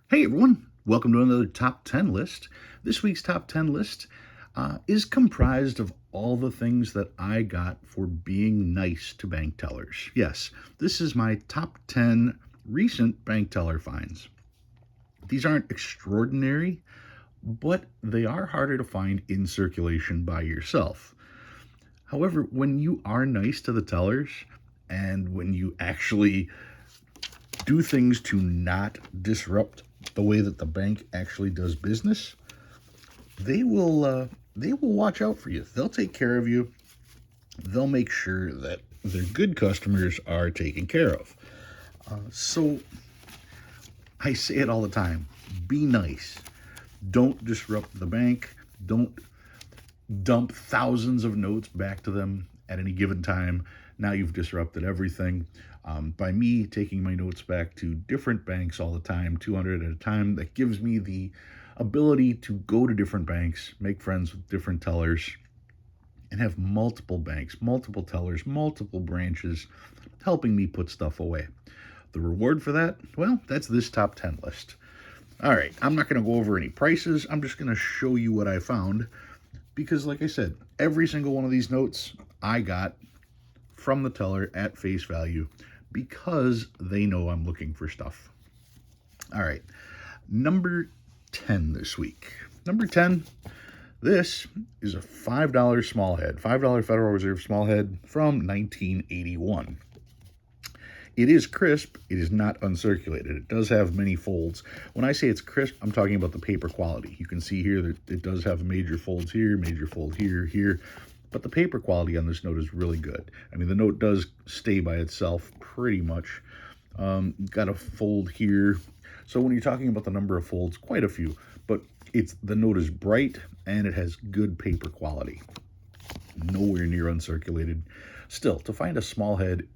Hey everyone, welcome to another top 10 list. This week's top 10 list is comprised of all the things that I got for being nice to bank tellers. Yes, this is my top 10 recent bank teller finds. These aren't extraordinary, but they are harder to find in circulation by yourself. However, when you are nice to the tellers and when you actually do things to not disrupt the way that the bank actually does business, they will watch out for you. They'll take care of you. They'll make sure that their good customers are taken care of. So I say it all the time: be nice. Don't disrupt the bank. Don't dump thousands of notes back to them at any given time. Now you've disrupted everything. By me taking my notes back to different banks all the time, 200 at a time, that gives me the ability to go to different banks, make friends with different tellers, and have multiple banks, multiple tellers, multiple branches helping me put stuff away. The reward for that, well, that's this top 10 list. All right, I'm not going to go over any prices. I'm just going to show you what I found because, like I said, every single one of these notes I got from the teller at face value because they know I'm looking for stuff. All right, number 10 this week. Number 10, this is a $5 small head, $5 Federal Reserve small head from 1981. It is crisp. It is not uncirculated. It does have many folds. When I say it's crisp, I'm talking about the paper quality. You can see here that it does have major folds here, major fold here, here. But the paper quality on this note is really good. I mean, the note does stay by itself pretty much. Got a fold here. So when you're talking about the number of folds, quite a few. But the note is bright and it has good paper quality. Nowhere near uncirculated. Still, to find a small head,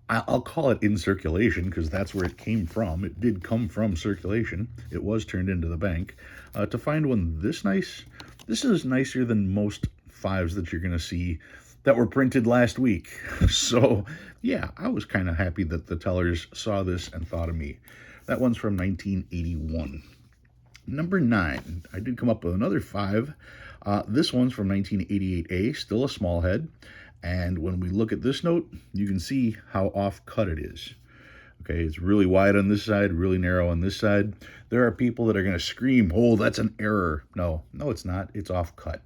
I'll call it in circulation because that's where it came from. It did come from circulation. It was turned into the bank. To find one this nice, this is nicer than most fives that you're going to see that were printed last week. So, yeah, I was kind of happy that the tellers saw this and thought of me. That one's from 1981. Number 9, I did come up with another 5. This one's from 1988A, still a small head. And when we look at this note, you can see how off-cut it is. Okay, it's really wide on this side, really narrow on this side. There are people that are going to scream, oh, that's an error. No, it's not. It's off-cut.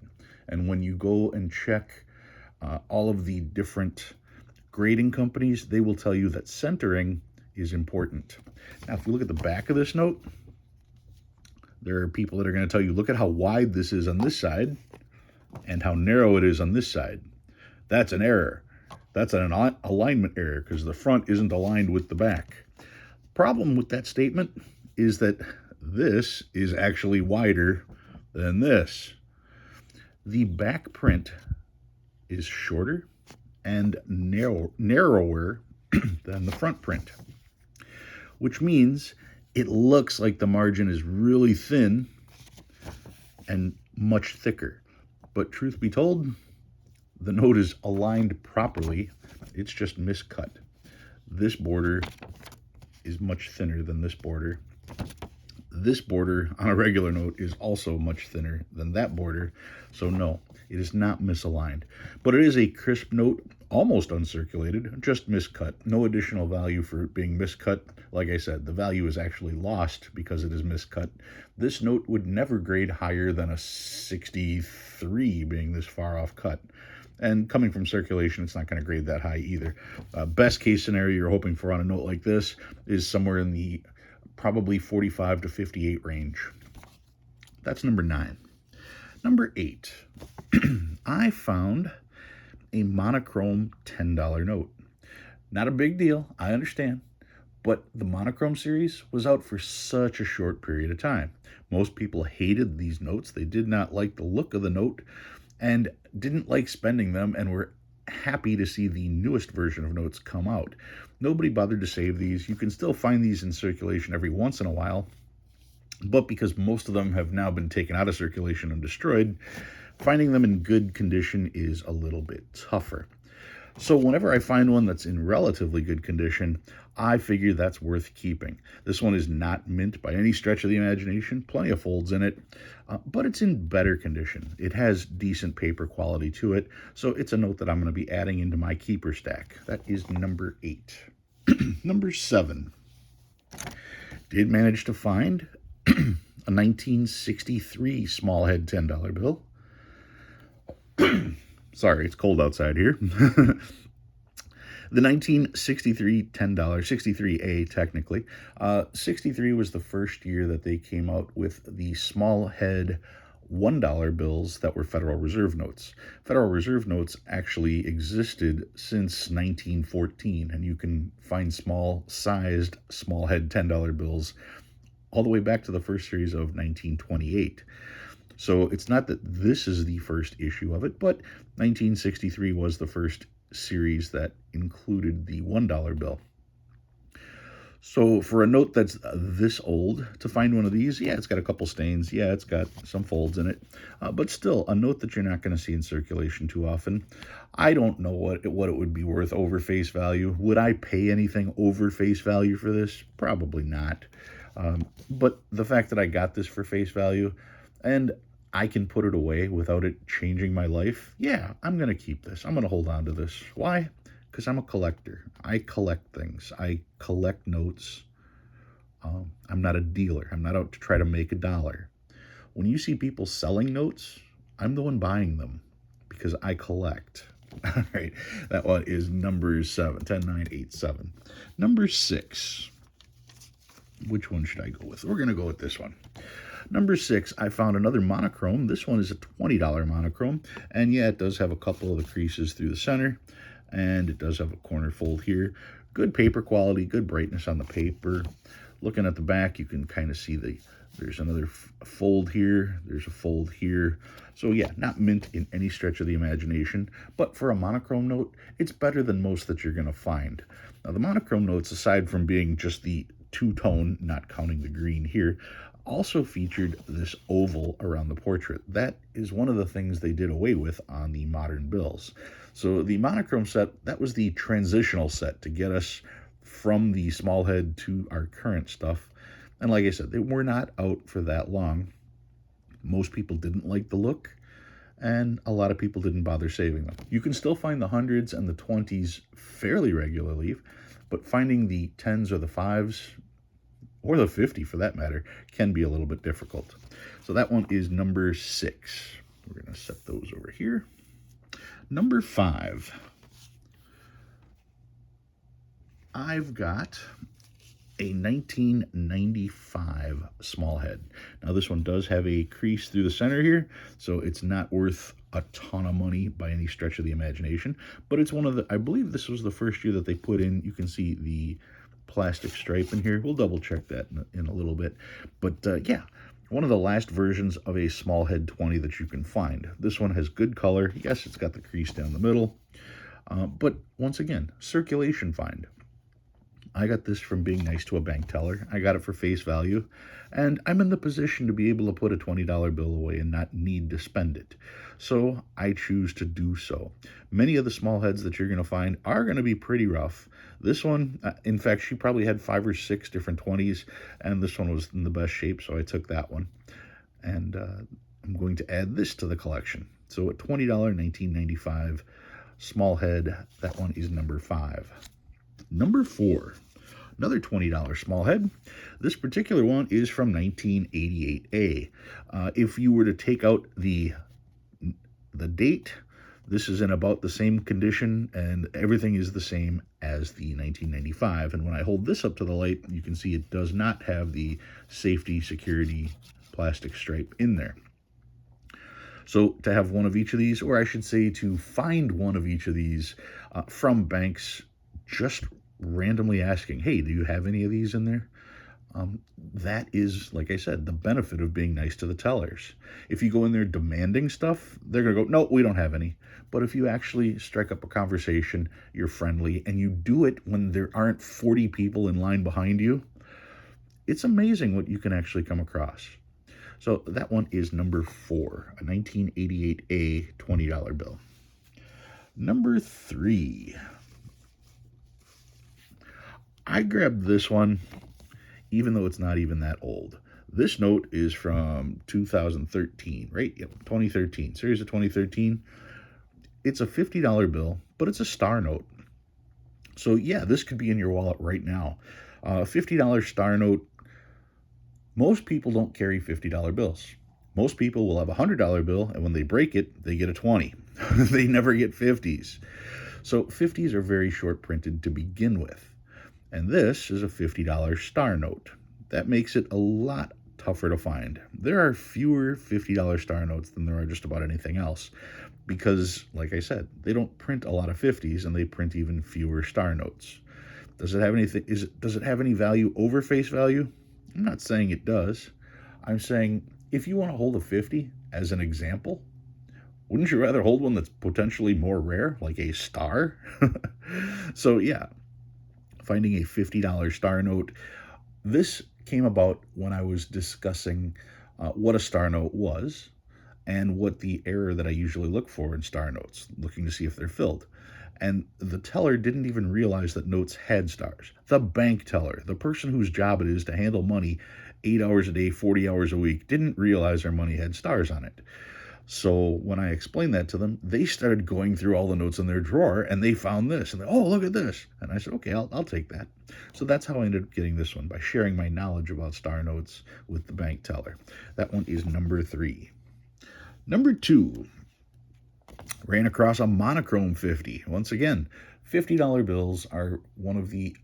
And when you go and check all of the different grading companies, they will tell you that centering is important. Now, if you look at the back of this note, there are people that are going to tell you, look at how wide this is on this side and how narrow it is on this side. That's an error. That's an alignment error because the front isn't aligned with the back. Problem with that statement is that this is actually wider than this. The back print is shorter and narrower than the front print, which means it looks like the margin is really thin and much thicker. But truth be told, the note is aligned properly. It's just miscut. This border is much thinner than this border. This border on a regular note is also much thinner than that border. So no, it is not misaligned. But it is a crisp note, almost uncirculated, just miscut. No additional value for it being miscut. Like I said, the value is actually lost because it is miscut. This note would never grade higher than a 63 being this far off cut. And coming from circulation, it's not going to grade that high either. Best case scenario you're hoping for on a note like this is somewhere in the probably 45 to 58 range. That's number 9. Number 8, I found a monochrome $10 note. Not a big deal, I understand, but the monochrome series was out for such a short period of time. Most people hated these notes. They did not like the look of the note and didn't like spending them and were happy to see the newest version of notes come out. Nobody bothered to save these. You can still find these in circulation every once in a while, but because most of them have now been taken out of circulation and destroyed, finding them in good condition is a little bit tougher. So whenever I find one that's in relatively good condition, I figured that's worth keeping. This one is not mint by any stretch of the imagination, plenty of folds in it, but it's in better condition. It has decent paper quality to it, so it's a note that I'm going to be adding into my keeper stack. That is number 8. Number 7. Did manage to find a 1963 small head $10 bill. Sorry, it's cold outside here. The 1963 $10, 63A technically. 63 was the first year that they came out with the small head $1 bills that were Federal Reserve notes. Federal Reserve notes actually existed since 1914, and you can find small-sized, small head $10 bills all the way back to the first series of 1928. So it's not that this is the first issue of it, but 1963 was the first series that included the $1 bill. So for a note that's this old, to find one of these, yeah, it's got a couple stains. Yeah, it's got some folds in it. But still, a note that you're not going to see in circulation too often. I don't know what it would be worth over face value. Would I pay anything over face value for this? Probably not. But the fact that I got this for face value, and I can put it away without it changing my life, yeah, I'm going to keep this. I'm going to hold on to this. Why? Because I'm a collector. I collect things. I collect notes. I'm not a dealer. I'm not out to try to make a dollar. When you see people selling notes, I'm the one buying them because I collect. All right, that one is number 7, 10, 9, 8, 7. Number 6. Which one should I go with? We're going to go with this one. Number 6, I found another monochrome. This one is a $20 monochrome. And yeah, it does have a couple of the creases through the center. And it does have a corner fold here. Good paper quality, good brightness on the paper. Looking at the back, you can kind of see there's another fold here. There's a fold here. So yeah, not mint in any stretch of the imagination. But for a monochrome note, it's better than most that you're going to find. Now, the monochrome notes, aside from being just the two-tone, not counting the green here, also featured this oval around the portrait. That is one of the things they did away with on the modern bills. So the monochrome set, that was the transitional set to get us from the small head to our current stuff. And like I said, they were not out for that long. Most people didn't like the look, and a lot of people didn't bother saving them. You can still find the 100s and the 20s fairly regularly, but finding the 10s or the 5s, or the 50 for that matter, can be a little bit difficult. So that one is number 6. We're going to set those over here. Number 5. I've got a 1995 small head. Now this one does have a crease through the center here, so it's not worth a ton of money by any stretch of the imagination, but it's one of the, I believe this was the first year that they put in, you can see the plastic stripe in here. We'll double check that in a little bit. But yeah, one of the last versions of a small head 20 that you can find. This one has good color. Yes, it's got the crease down the middle. But once again, circulation find. I got this from being nice to a bank teller. I got it for face value, and I'm in the position to be able to put a $20 bill away and not need to spend it. So I choose to do so. Many of the small heads that you're going to find are going to be pretty rough. This one, in fact, she probably had 5 or 6 different 20s, and this one was in the best shape, so I took that one. And I'm going to add this to the collection. So a $20 1995 small head, that one is number 5. Number 4, another $20 small head. This particular one is from 1988A. If you were to take out the date, this is in about the same condition, and everything is the same as the 1995. And when I hold this up to the light, you can see it does not have the safety security plastic stripe in there. So to have one of each of these, or I should say to find one of each of these from banks, just randomly asking, hey, do you have any of these in there? That is, like I said, the benefit of being nice to the tellers. If you go in there demanding stuff, they're going to go, no, we don't have any. But if you actually strike up a conversation, you're friendly, and you do it when there aren't 40 people in line behind you, it's amazing what you can actually come across. So that one is number 4, a 1988A $20 bill. Number 3. I grabbed this one, even though it's not even that old. This note is from 2013, right? Yep, 2013, series of 2013. It's a $50 bill, but it's a star note. So yeah, this could be in your wallet right now. $50 star note. Most people don't carry $50 bills. Most people will have a $100 bill, and when they break it, they get a 20. They never get 50s. So 50s are very short printed to begin with. And this is a $50 star note. That makes it a lot tougher to find. There are fewer $50 star notes than there are just about anything else because, like I said, they don't print a lot of 50s and they print even fewer star notes. Does it have anything? Does it have any value over face value? I'm not saying it does. I'm saying if you want to hold a 50 as an example, wouldn't you rather hold one that's potentially more rare, like a star? So yeah, finding a $50 star note. This came about when I was discussing what a star note was and what the error that I usually look for in star notes, looking to see if they're filled. And the teller didn't even realize that notes had stars. The bank teller, the person whose job it is to handle money 8 hours a day, 40 hours a week, didn't realize their money had stars on it. So when I explained that to them, they started going through all the notes in their drawer and they found this. And they, oh, look at this. And I said, okay, I'll take that. So that's how I ended up getting this one, by sharing my knowledge about star notes with the bank teller. That one is number 3. Number 2, ran across a Monochrome 50. Once again, $50 bills are one of the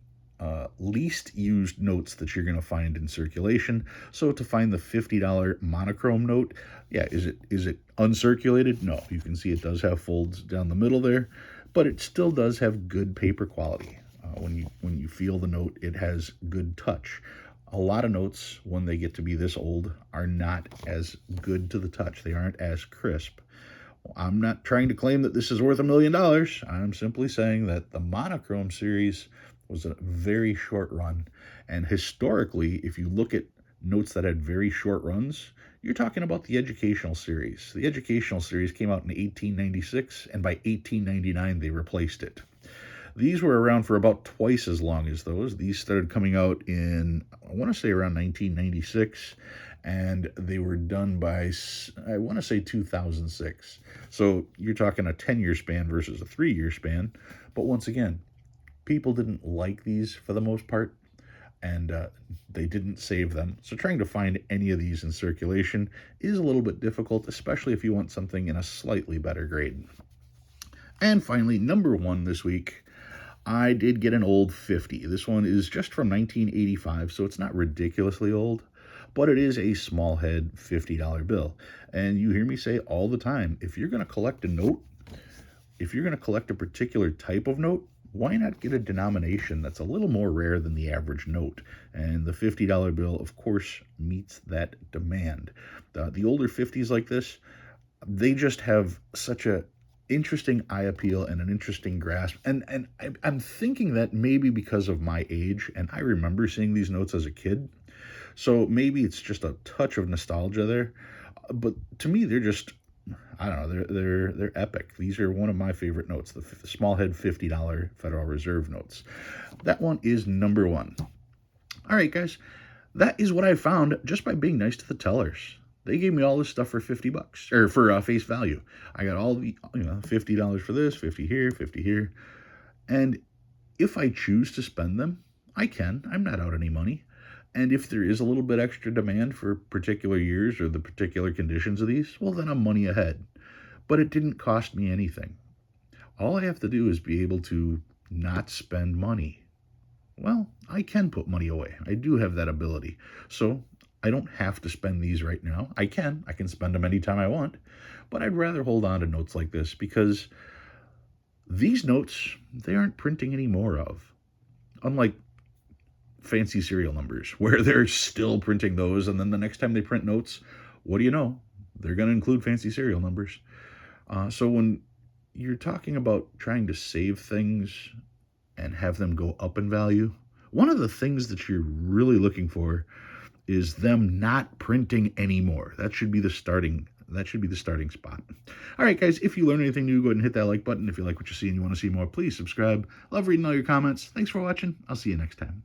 least used notes that you're going to find in circulation. So to find the $50 Monochrome note, yeah, is it uncirculated? No, you can see it does have folds down the middle there, but it still does have good paper quality. When you feel the note, it has good touch. A lot of notes, when they get to be this old, are not as good to the touch. They aren't as crisp. I'm not trying to claim that this is worth $1 million. I'm simply saying that the Monochrome series was a very short run. And historically, if you look at notes that had very short runs, you're talking about the educational series. The educational series came out in 1896, and by 1899, they replaced it. These were around for about twice as long as those. These started coming out in, I want to say, around 1996, and they were done by, I want to say, 2006. So you're talking a 10-year span versus a 3-year span. But once again, people didn't like these for the most part, and they didn't save them. So trying to find any of these in circulation is a little bit difficult, especially if you want something in a slightly better grade. And finally, number 1 this week, I did get an old 50. This one is just from 1985, so it's not ridiculously old, but it is a small head $50 bill. And you hear me say all the time, if you're going to collect a note, if you're going to collect a particular type of note, why not get a denomination that's a little more rare than the average note? And the $50 bill, of course, meets that demand. The older 50s like this, they just have such a interesting eye appeal and an interesting grasp. And I'm thinking that maybe because of my age, and I remember seeing these notes as a kid, so maybe it's just a touch of nostalgia there. But to me, they're just, I don't know, they're epic. These are one of my favorite notes, the small head $50 Federal Reserve notes. That one is number 1. All right, guys, that is what I found just by being nice to the tellers. They gave me all this stuff for $50, or for face value. I got all the, $50 for this, 50 here, 50 here. And if I choose to spend them, I can. I'm not out any money. And if there is a little bit extra demand for particular years or the particular conditions of these, well, then I'm money ahead. But it didn't cost me anything. All I have to do is be able to not spend money. Well, I can put money away. I do have that ability. So I don't have to spend these right now. I can spend them anytime I want, but I'd rather hold on to notes like this because these notes, they aren't printing any more of. Unlike fancy serial numbers where they're still printing those, and then the next time they print notes, what do you know? They're going to include fancy serial numbers. So when you're talking about trying to save things and have them go up in value, one of the things that you're really looking for is them not printing anymore. That should be the starting that should be the starting spot. All right, guys, if you learned anything new, go ahead and hit that like button. If you like what you see and you want to see more, please subscribe. Love reading all your comments. Thanks for watching. I'll see you next time.